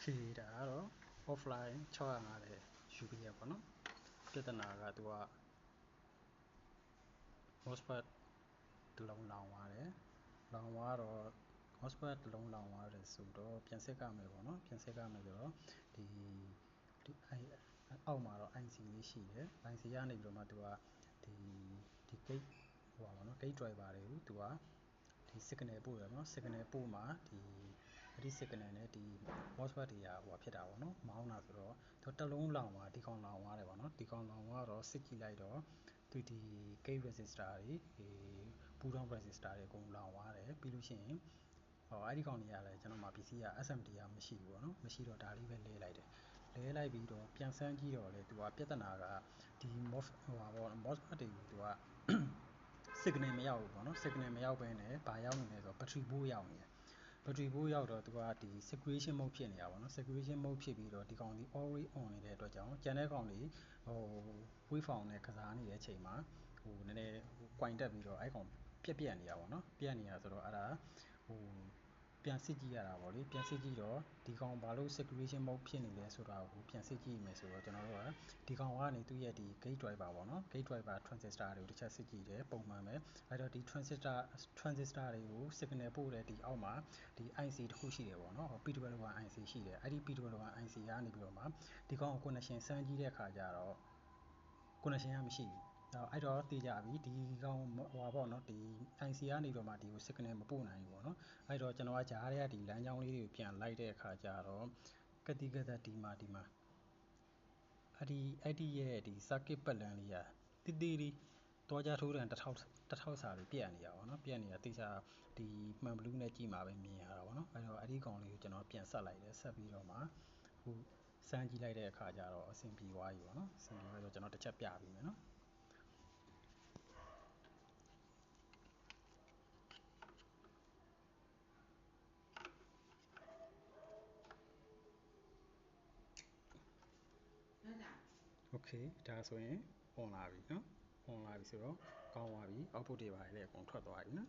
Okay ဒါကတော့ offline 650ယူပြီးရပါတော့ပြဿနာကသူက MOSFET တစ်လုံးလောင်သွားတယ်လောင်သွားတော့ MOSFET တစ်လုံးလောင်သွားတယ်ဆိုတော့ပြန်စစ်ကမယ်ပေါ့နော်ပြန်စစ်ကမယ်ဆိုတော့ဒီအောက်မှာတော့ IC လေးရှိတယ် IC ကနေပြီးတော့မှသူကဒီ gate ဟိုပါပေါ့နော် gate driver တွေကိုသူကဒီ signal ပို့တယ်ပေါ့နော် signal ပို့မှာဒီ signal နဲ့ဒီ MOSFET တွေကဟိုဖြစ်တာပေါ့နော်မောင်းတာဆိုတော့သူတစ်လုံးလောင်သွားဒီကောင်လောင်သွားတယ်ပေါ့နော်ဒီကောင်လောင်သွားတော့စစ်ကြည့်လိုက်တော့သူဒီ gate resistor တွေ pull down resistor တွေအကုန်လောင်သွားတယ်ပြီးလို့ရှိရင်အဲ့ဒီကောင်တွေကလည်းကျွန်တော်မှာ PC က SMD ကမရှိဘူးပေါ့နော်မရှိတော့ဒါလေးပဲလဲလိုက်တယ်လဲလိုက်ပြီးတော့ပြန်ဆန်းကြည့်တော့လေသူကပြဿနာကဒီ MOSFET တွေကိုသူကsignal မရောက်ဘူးပေါ့နော် signal မရောက်ဘဲနဲ့ဘာရောက်နေလဲဆိုတော့ battery ဘိုးရောက်နေတယ် battery ဘိုးရောက်တော့သူကဒီ saturation mode ဖြစ်နေတာပေါ့နော် saturation mode ဖြစ်ပြီးတော့ဒီကောင်ဒီ always on နေတဲ့အတွက်ကြောင့်ကျန်တဲ့ကောင်တွေwaveform နဲ့ကစားနေတဲ့အချိန်မှာနည်းနည်းကွိုင်တက်ပြီးတော့အဲ့ကောင်ပြက်နေတာပေါ့နော်ပြက်နေတာဆိုတော့အဲ့ဒါပြန်စစ်ကြည့်ရတာပေါ့လေပြန်စစ်ကြည့်တော့ဒီကောင်ဘာလို့ saturation mode ဖြစ်နေလဲဆိုတာကိုပြန်စစ်ကြည့်မယ်ဆိုတော့ကျွန်တော်တို့ကဒီကောင်ကနေသူ့ရဲ့ဒီ gate driver ပေါ့နော် gate driver transistor တွေကိုတစ်ချက်စစ်ကြည့်တယ်ပုံမှန်ပဲအဲ့တော့ဒီ transistor တွေကို signal ပို့တဲ့ဒီအောက်မှာဒီ IC တစ်ခုရှိတယ်ပေါ့နော် P201 IC ရှိတယ်အဲ့ဒီ P201 IC ကနေပြီးတော့မှဒီကောင်ကို connection စမ်းကြည့်တဲ့အခါကျတော့ connection ကမရှိဘူးအဲ့တော့သိကြပြီဒီကောင်ဟိုပါပေါ့နော်ဒီ IC ကနေတော့မှဒီကို signal မပို့နိုင်ဘူးပေါ့နော်အဲ့တော့ကျွန်တော်ကကြားထဲကဒီလမ်းကြောင်းလေးတွေကိုပြန်လိုက်တဲ့အခါကျတော့ကတိကသက်ဒီမှာအဲ့ဒီရဲ့ဒီ circuit ပတ်လမ်းလေးကတိတိလေးတောကြထိုးတန်တစ်ထောက်စာလေးပြတ်နေတာပေါ့နော်ပြတ်နေတာတိကျဒီမှန်ဘလူးနဲ့ကြည့်မှာပဲမြင်ရတာပေါ့နော်အဲ့တော့အဲ့ဒီကောင်လေးကိုကျွန်တော်ပြန်ဆက်လိုက်တယ်ဆက်ပြီးတော့မှအခုစမ်းကြည့်လိုက်တဲ့အခါကျတော့အဆင်ပြေသွားပြီပေါ့နော်အဆင်ပြေသွားတော့ကျွန်တော်တစ်ချက်ပြပြီးမယ်နော်โอเคဒါဆိုရင် on လာပြီเนาะ on လာပြီဆိုတော့ကောင်းသွားပြီ output တွေပါလေအကုန်ထွက်သွားပြီเนาะ